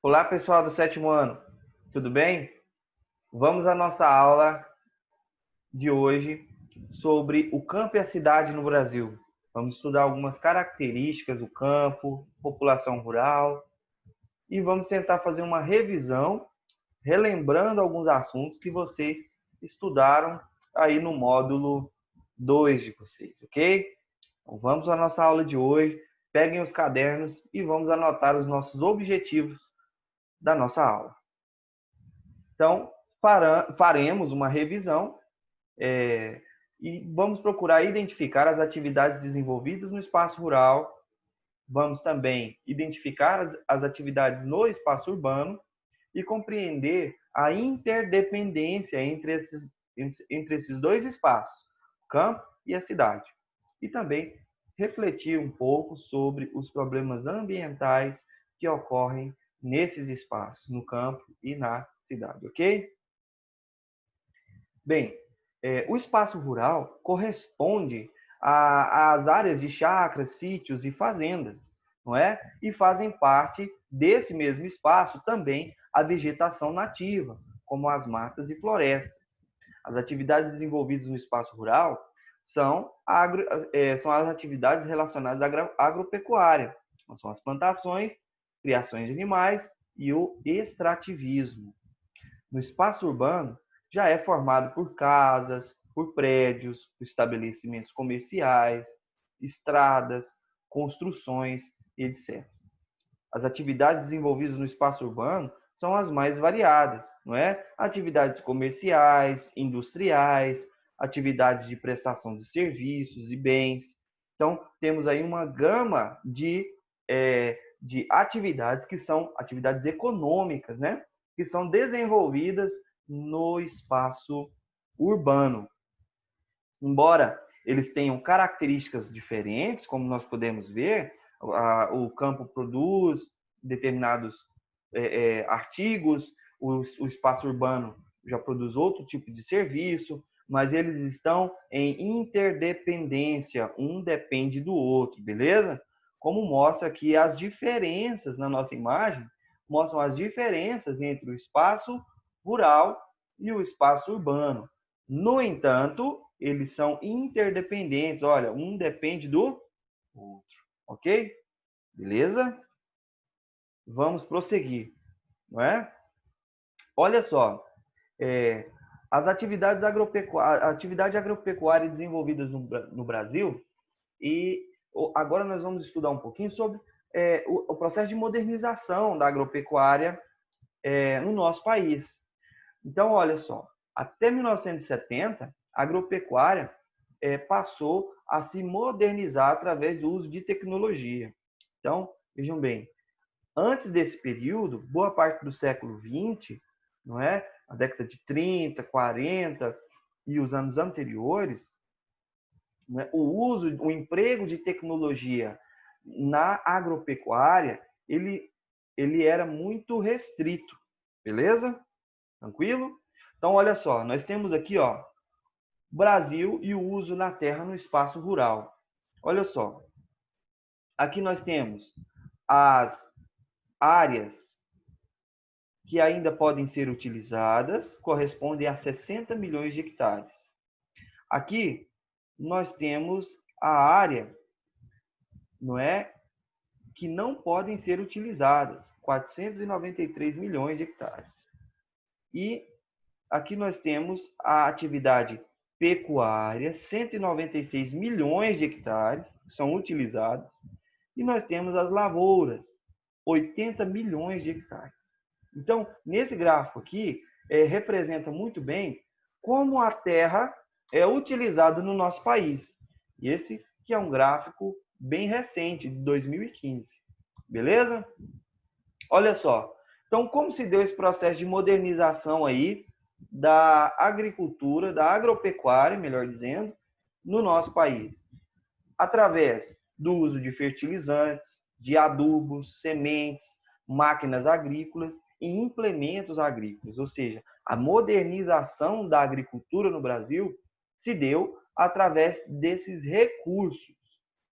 Olá, pessoal do sétimo ano, tudo bem? Vamos à nossa aula de hoje sobre o campo e a cidade no Brasil. Vamos estudar algumas características do campo, população rural e vamos tentar fazer uma revisão, relembrando alguns assuntos que vocês estudaram aí no módulo 2 de vocês, ok? Então, vamos à nossa aula de hoje, peguem os cadernos e vamos anotar os nossos objetivos da nossa aula. Então, faremos uma revisão e vamos procurar identificar as atividades desenvolvidas no espaço rural. Vamos também identificar as atividades no espaço urbano e compreender a interdependência entre esses dois espaços, o campo e a cidade. E também refletir um pouco sobre os problemas ambientais que ocorrem nesses espaços, no campo e na cidade, ok? Bem, o espaço rural corresponde às áreas de chacras, sítios e fazendas, não é? E fazem parte desse mesmo espaço também a vegetação nativa, como as matas e florestas. As atividades desenvolvidas no espaço rural são as atividades relacionadas à agropecuária, são as plantações, criações de animais e o extrativismo. No espaço urbano, já é formado por casas, por prédios, estabelecimentos comerciais, estradas, construções, etc. As atividades desenvolvidas no espaço urbano são as mais variadas, não é? Atividades comerciais, industriais, atividades de prestação de serviços e bens. Então, temos aí uma gama de atividades que são atividades econômicas, né? Que são desenvolvidas no espaço urbano. Embora eles tenham características diferentes, como nós podemos ver, o campo produz determinados artigos, o espaço urbano já produz outro tipo de serviço, mas eles estão em interdependência, um depende do outro, beleza? Como mostra aqui as diferenças na nossa imagem, mostram as diferenças entre o espaço rural e o espaço urbano. No entanto, eles são interdependentes. Olha, um depende do outro. Ok? Beleza? Vamos prosseguir. Não é? Olha só. As atividades agropecuária desenvolvidas no Brasil, e agora nós vamos estudar um pouquinho sobre o processo de modernização da agropecuária no nosso país. Então, olha só, até 1970, a agropecuária passou a se modernizar através do uso de tecnologia. Então, vejam bem, antes desse período, boa parte do século XX, não é? A década de 30, 40 e os anos anteriores, né? O emprego de tecnologia na agropecuária, ele era muito restrito, beleza? Tranquilo? Então, olha só, nós temos aqui, ó, Brasil e o uso na terra no espaço rural. Olha só, aqui nós temos as áreas que ainda podem ser utilizadas, correspondem a 60 milhões de hectares. Aqui nós temos a área, não é, que não podem ser utilizadas, 493 milhões de hectares. E aqui nós temos a atividade pecuária, 196 milhões de hectares são utilizados, e nós temos as lavouras, 80 milhões de hectares. Então, nesse gráfico aqui, representa muito bem como a terra é utilizada no nosso país. E esse que é um gráfico bem recente, de 2015. Beleza? Olha só. Então, como se deu esse processo de modernização aí da agricultura, da agropecuária, melhor dizendo, no nosso país? Através do uso de fertilizantes, de adubos, sementes, máquinas agrícolas e implementos agrícolas. Ou seja, a modernização da agricultura no Brasil se deu através desses recursos,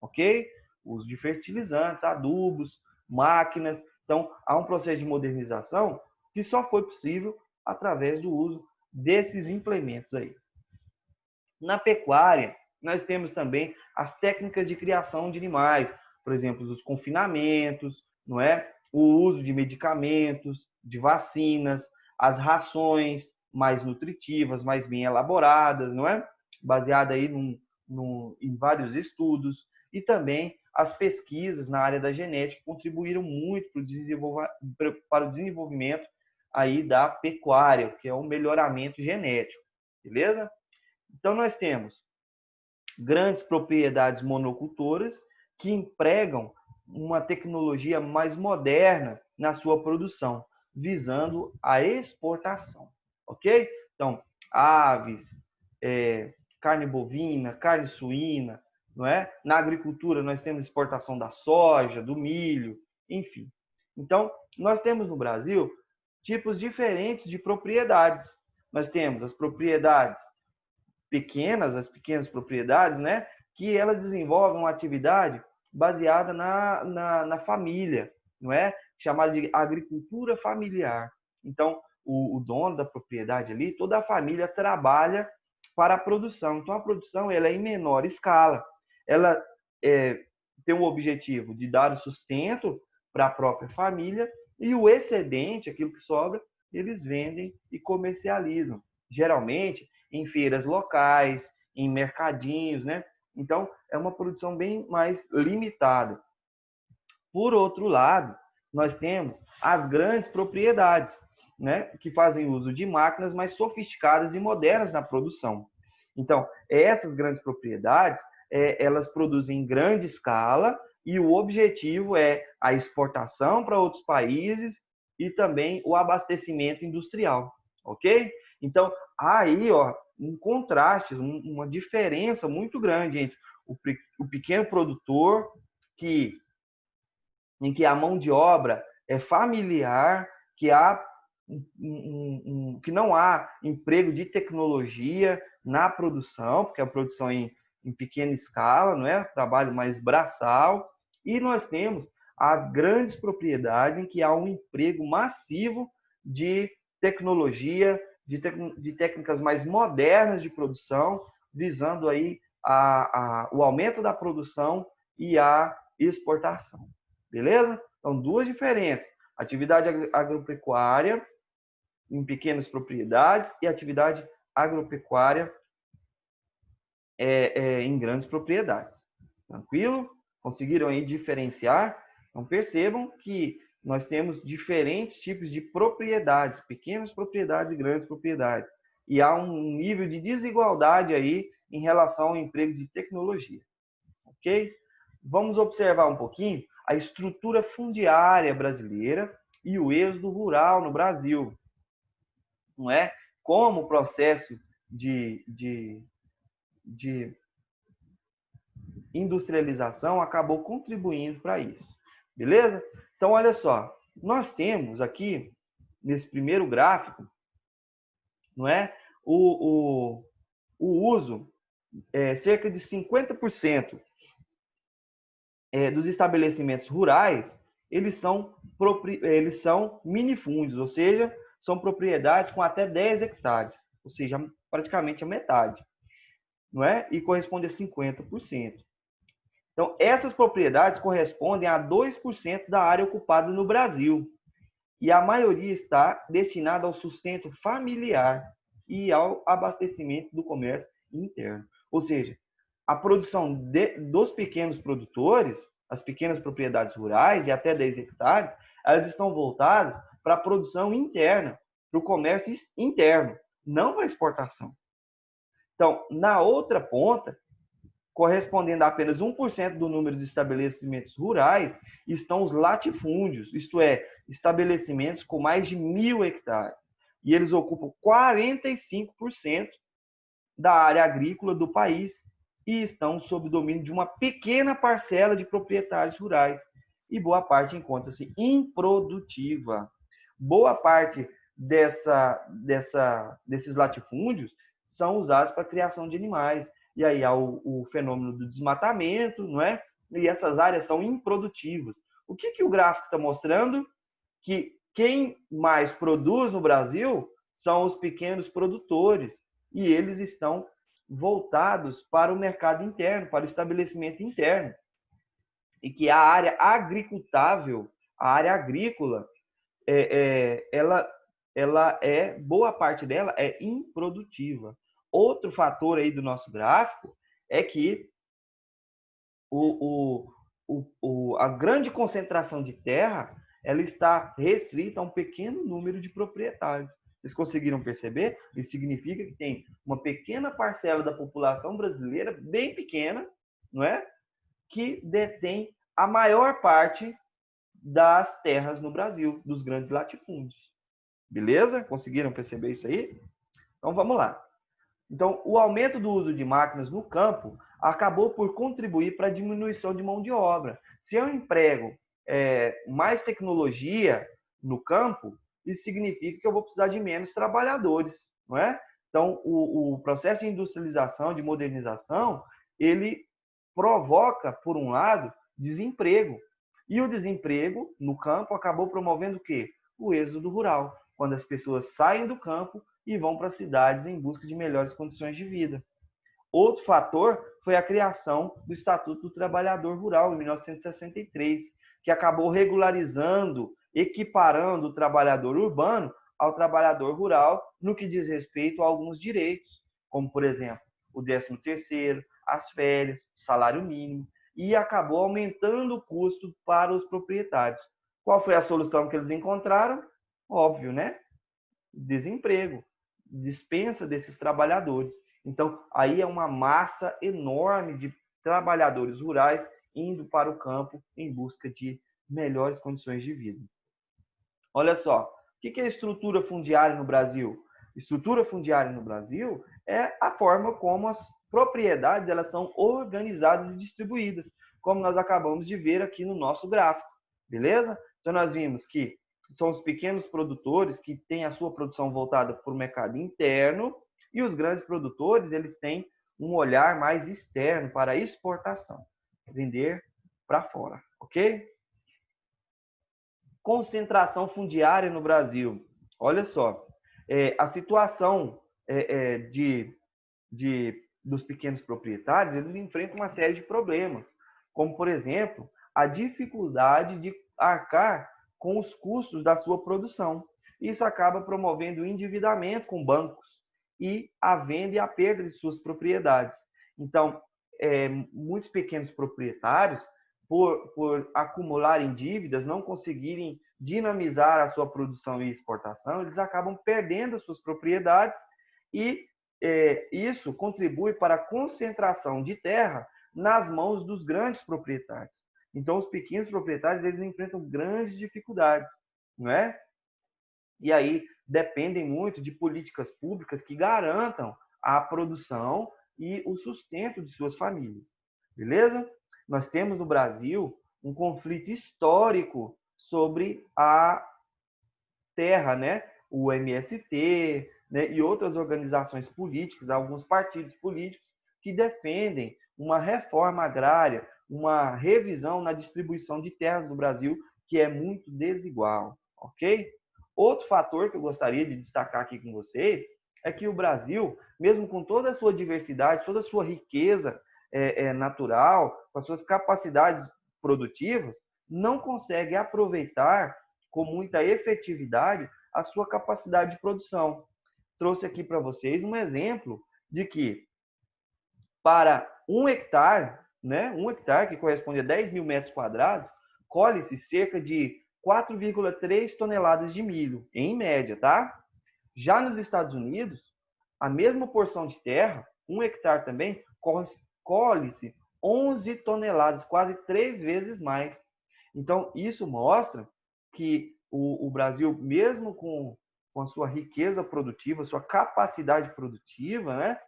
ok? O uso de fertilizantes, adubos, máquinas Então, há um processo de modernização que só foi possível através do uso desses implementos aí. Na pecuária, nós temos também as técnicas de criação de animais, por exemplo, os confinamentos, não é? O uso de medicamentos, de vacinas, as rações mais nutritivas, mais bem elaboradas, não é? Baseada aí em vários estudos, e também as pesquisas na área da genética contribuíram muito para o desenvolvimento aí da pecuária, que é o melhoramento genético, beleza? Então, nós temos grandes propriedades monocultoras que empregam uma tecnologia mais moderna na sua produção, visando a exportação, ok? Então, aves, carne bovina, carne suína, não é? Na agricultura, nós temos exportação da soja, do milho, enfim. Então, nós temos no Brasil tipos diferentes de propriedades. Nós temos as propriedades pequenas, as pequenas propriedades, né? Que elas desenvolvem uma atividade baseada na família, não é? Chamada de agricultura familiar. Então, o dono da propriedade ali, toda a família trabalha para a produção. Então, a produção ela é em menor escala. Ela tem o objetivo de dar o sustento para a própria família e o excedente, aquilo que sobra, eles vendem e comercializam. Geralmente, em feiras locais, em mercadinhos, né? Então, é uma produção bem mais limitada. Por outro lado, nós temos as grandes propriedades, né? Que fazem uso de máquinas mais sofisticadas e modernas na produção. Então, essas grandes propriedades, elas produzem em grande escala e o objetivo é a exportação para outros países e também o abastecimento industrial, ok? Então, aí, ó, um contraste, uma diferença muito grande entre o pequeno produtor em que a mão de obra é familiar, que não há emprego de tecnologia na produção, porque a produção é em pequena escala, não é? Trabalho mais braçal. E nós temos as grandes propriedades em que há um emprego massivo de tecnologia, de técnicas mais modernas de produção, visando aí o aumento da produção e a exportação. Beleza? Então, duas diferenças. Atividade agropecuária em pequenas propriedades e atividade agropecuária em grandes propriedades. Tranquilo? Conseguiram aí diferenciar? Então, percebam que nós temos diferentes tipos de propriedades, pequenas propriedades e grandes propriedades. E há um nível de desigualdade aí em relação ao emprego de tecnologia. Ok? Vamos observar um pouquinho a estrutura fundiária brasileira e o êxodo rural no Brasil. Não é? Como o processo de industrialização acabou contribuindo para isso. Beleza? Então, olha só. Nós temos aqui, nesse primeiro gráfico, não é? O uso, cerca de 50% dos estabelecimentos rurais, eles são minifúndios, ou seja, são propriedades com até 10 hectares, ou seja, praticamente a metade, não é? E corresponde a 50%. Então, essas propriedades correspondem a 2% da área ocupada no Brasil, e a maioria está destinada ao sustento familiar e ao abastecimento do comércio interno. Ou seja, a produção dos pequenos produtores, as pequenas propriedades rurais de até 10 hectares, elas estão voltadas para a produção interna, para o comércio interno, não para a exportação. Então, na outra ponta, correspondendo a apenas 1% do número de estabelecimentos rurais, estão os latifúndios, isto é, estabelecimentos com mais de 1.000 hectares. E eles ocupam 45% da área agrícola do país e estão sob domínio de uma pequena parcela de proprietários rurais. E boa parte encontra-se improdutiva. Boa parte desses latifúndios são usados para a criação de animais. E aí há o fenômeno do desmatamento, não é? E essas áreas são improdutivas. O que o gráfico está mostrando? Que quem mais produz no Brasil são os pequenos produtores e eles estão voltados para o mercado interno, para o estabelecimento interno. E que a área agricultável, a área agrícola, ela boa parte dela é improdutiva. Outro fator aí do nosso gráfico é que a grande concentração de terra ela está restrita a um pequeno número de proprietários. Vocês conseguiram perceber? Isso significa que tem uma pequena parcela da população brasileira, bem pequena, não é? Que detém a maior parte das terras no Brasil, dos grandes latifúndios. Beleza? Conseguiram perceber isso aí? Então vamos lá. Então, o aumento do uso de máquinas no campo acabou por contribuir para a diminuição de mão de obra. Se eu emprego mais tecnologia no campo, isso significa que eu vou precisar de menos trabalhadores, não é? Então, o processo de industrialização, de modernização, ele provoca, por um lado, desemprego. E o desemprego no campo acabou promovendo o quê? O êxodo rural, quando as pessoas saem do campo e vão para as cidades em busca de melhores condições de vida. Outro fator foi a criação do Estatuto do Trabalhador Rural, em 1963, que acabou regularizando, equiparando o trabalhador urbano ao trabalhador rural no que diz respeito a alguns direitos, como, por exemplo, o 13º, as férias, o salário mínimo, e acabou aumentando o custo para os proprietários. Qual foi a solução que eles encontraram? Óbvio, né? Desemprego, dispensa desses trabalhadores. Então, aí é uma massa enorme de trabalhadores rurais indo para o campo em busca de melhores condições de vida. Olha só, o que é estrutura fundiária no Brasil? Estrutura fundiária no Brasil é a forma como as propriedades elas são organizadas e distribuídas, como nós acabamos de ver aqui no nosso gráfico, beleza? Então, nós vimos que são os pequenos produtores que têm a sua produção voltada para o mercado interno e os grandes produtores, eles têm um olhar mais externo para a exportação, vender para fora, ok? Concentração fundiária no Brasil. Olha só, a situação dos pequenos proprietários, eles enfrentam uma série de problemas, como, por exemplo, a dificuldade de arcar com os custos da sua produção. Isso acaba promovendo o endividamento com bancos e a venda e a perda de suas propriedades. Então, muitos pequenos proprietários, por acumularem dívidas, não conseguirem dinamizar a sua produção e exportação, eles acabam perdendo as suas propriedades e isso contribui para a concentração de terra nas mãos dos grandes proprietários. Então, os pequenos proprietários eles enfrentam grandes dificuldades, não é? E aí dependem muito de políticas públicas que garantam a produção e o sustento de suas famílias. Beleza? Nós temos no Brasil um conflito histórico sobre a terra, né? O MST, né? E outras organizações políticas, alguns partidos políticos que defendem uma reforma agrária, uma revisão na distribuição de terras no Brasil que é muito desigual, ok? Outro fator que eu gostaria de destacar aqui com vocês é que o Brasil, mesmo com toda a sua diversidade, toda a sua riqueza natural, com as suas capacidades produtivas, não consegue aproveitar com muita efetividade a sua capacidade de produção. Trouxe aqui para vocês um exemplo de que para 1 hectare, né, 1 hectare, que corresponde a 10 mil metros quadrados, colhe-se cerca de 4,3 toneladas de milho, em média, tá? Já nos Estados Unidos, a mesma porção de terra, 1 hectare também, colhe-se 11 toneladas, quase 3 vezes mais. Então, isso mostra que o Brasil, mesmo com a sua riqueza produtiva, sua capacidade produtiva, né?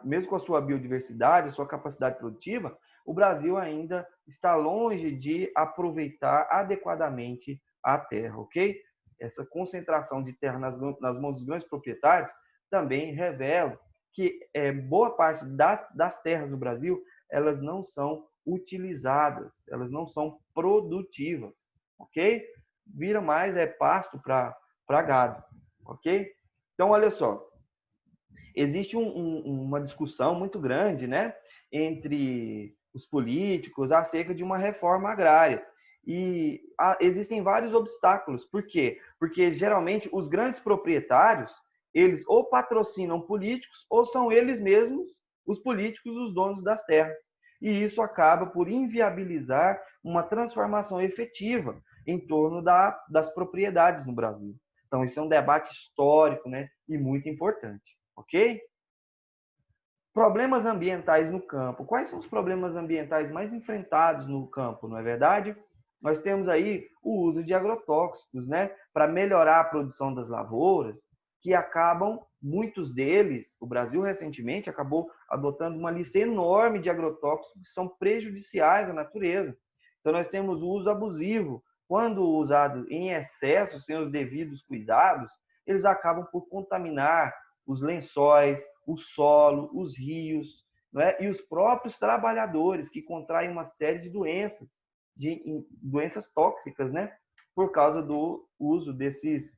Mesmo com a sua biodiversidade, a sua capacidade produtiva, o Brasil ainda está longe de aproveitar adequadamente a terra, ok? Essa concentração de terra nas mãos dos grandes proprietários também revela que boa parte das terras no Brasil elas não são utilizadas, elas não são produtivas, ok? Vira mais pasto para gado, ok? Então, olha só, existe uma discussão muito grande, né, entre os políticos acerca de uma reforma agrária. E existem vários obstáculos. Por quê? Porque geralmente os grandes proprietários, eles ou patrocinam políticos ou são eles mesmos, os políticos, os donos das terras. E isso acaba por inviabilizar uma transformação efetiva em torno das propriedades no Brasil. Então, isso é um debate histórico, né, e muito importante. Ok? Problemas ambientais no campo. Quais são os problemas ambientais mais enfrentados no campo, não é verdade? Nós temos aí o uso de agrotóxicos, né, para melhorar a produção das lavouras, que acabam, muitos deles, o Brasil recentemente acabou adotando uma lista enorme de agrotóxicos que são prejudiciais à natureza. Então, nós temos o uso abusivo. Quando usado em excesso, sem os devidos cuidados, eles acabam por contaminar os lençóis, o solo, os rios, não é? E os próprios trabalhadores que contraem uma série de doenças tóxicas, né? Por causa do uso desses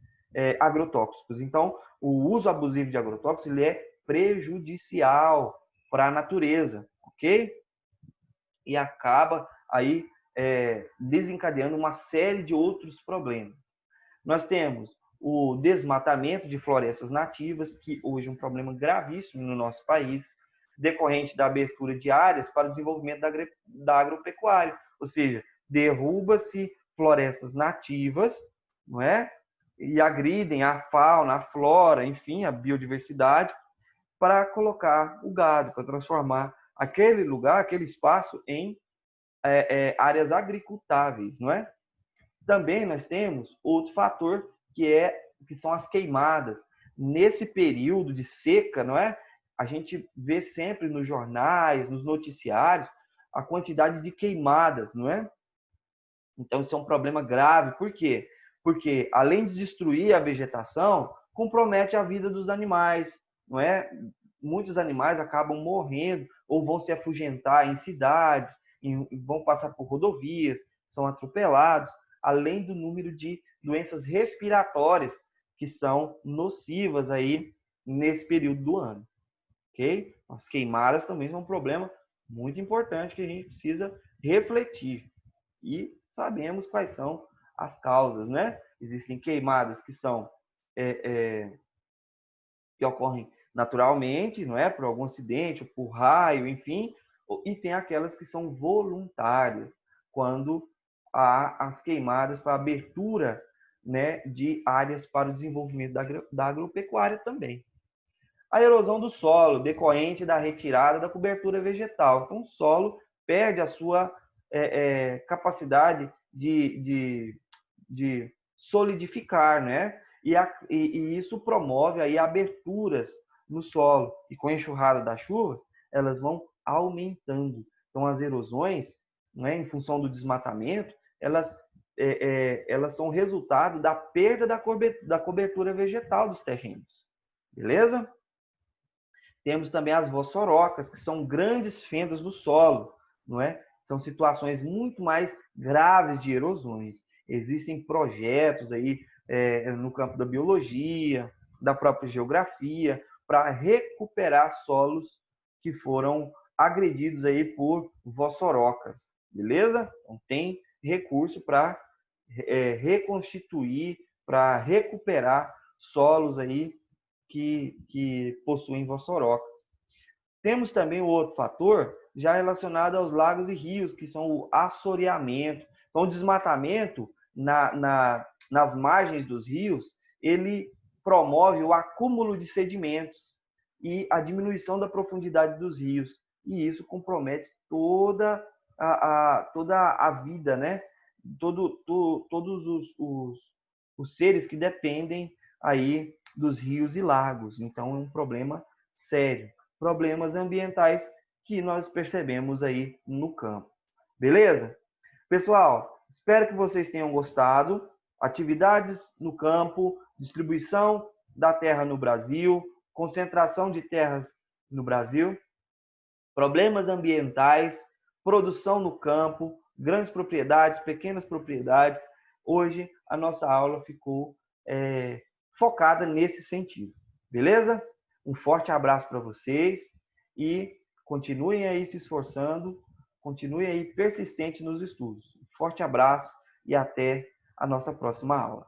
agrotóxicos. Então, o uso abusivo de agrotóxicos ele é prejudicial para a natureza, ok? E acaba aí desencadeando uma série de outros problemas. Nós temos o desmatamento de florestas nativas, que hoje é um problema gravíssimo no nosso país, decorrente da abertura de áreas para o desenvolvimento da agropecuária. Ou seja, derruba-se florestas nativas, não é? E agridem a fauna, a flora, enfim, a biodiversidade, para colocar o gado, para transformar aquele lugar, aquele espaço em áreas agricultáveis, não é? Também nós temos outro fator que são as queimadas. Nesse período de seca, não é? A gente vê sempre nos jornais, nos noticiários, a quantidade de queimadas, não é? Então isso é um problema grave. Por quê? Porque além de destruir a vegetação, compromete a vida dos animais, não é? Muitos animais acabam morrendo ou vão se afugentar em cidades, vão passar por rodovias, são atropelados, além do número de doenças respiratórias que são nocivas aí nesse período do ano, ok? As queimadas também são um problema muito importante que a gente precisa refletir e sabemos quais são as causas, né? Existem queimadas que são que ocorrem naturalmente, não é? Por algum acidente, ou por raio, enfim, e tem aquelas que são voluntárias, quando há as queimadas para abertura, né, de áreas para o desenvolvimento da agropecuária também. A erosão do solo, decorrente da retirada da cobertura vegetal. Então, o solo perde a sua capacidade de solidificar, né? E isso promove aí aberturas no solo. E com a enxurrada da chuva, elas vão aumentando. Então, as erosões, né, em função do desmatamento, elas são resultado da perda da cobertura vegetal dos terrenos. Beleza? Temos também as vossorocas, que são grandes fendas no solo, não é? São situações muito mais graves de erosões. Existem projetos aí no campo da biologia, da própria geografia, para recuperar solos que foram agredidos aí por vossorocas, beleza? Então tem recurso para reconstituir, para recuperar solos aí que possuem vossorocas. Temos também o outro fator já relacionado aos lagos e rios, que são o assoreamento. Então, o desmatamento nas margens dos rios, ele promove o acúmulo de sedimentos e a diminuição da profundidade dos rios. E isso compromete toda a vida, né? Todos os seres que dependem aí dos rios e lagos. Então, é um problema sério. Problemas ambientais que nós percebemos aí no campo. Beleza? Pessoal, espero que vocês tenham gostado. Atividades no campo, distribuição da terra no Brasil, concentração de terras no Brasil, problemas ambientais, produção no campo, grandes propriedades, pequenas propriedades. Hoje a nossa aula ficou focada nesse sentido, beleza? Um forte abraço para vocês e continuem aí se esforçando, continuem aí persistentes nos estudos. Um forte abraço e até a nossa próxima aula.